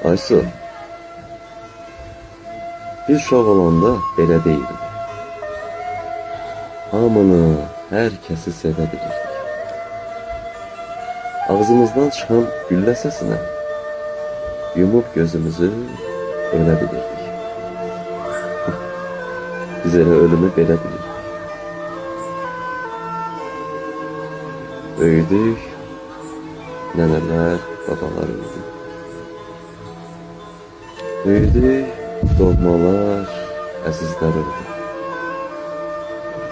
Aysu, biz uşaq olanda belə deyildi. Hamını, hər kəsi sevə bilirdik. Ağzımızdan çıxan güllə səsinə yumub gözümüzü ölə bilirdik. Biz elə ölümü belə bilirdik. Böyüdük, nənələr, babalar öldü. Büyüdük, doğmalar, əzizlər öldü.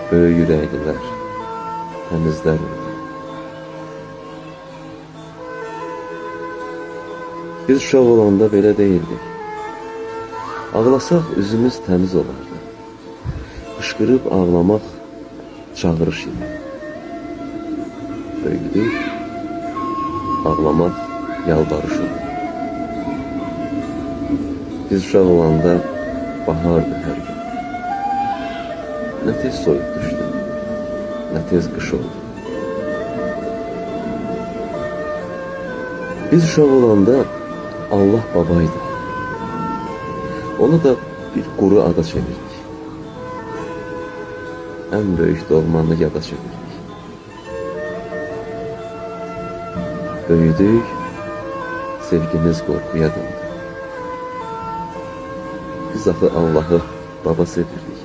Böyük ürəklilər, təmizlər öldü. Biz uşaq olanda belə deyildik. Ağlasaq üzümüz təmiz olardı. Qışqırıb ağlamaq çağırış idi. Böyüdük, ağlamaq yalvarış oldu. Biz uşaq olanda bahardı hər gün. Nə tez soyuq düşdü, nə tez qış oldu. Biz uşaq olanda Allah babaydı. Onu da bir quru ada çevirdik. Ən böyük doğmanı yada çevirdik. Böyüdük, sevgimiz qorxuya döndü. Biz axı Allahı baba sevirdik.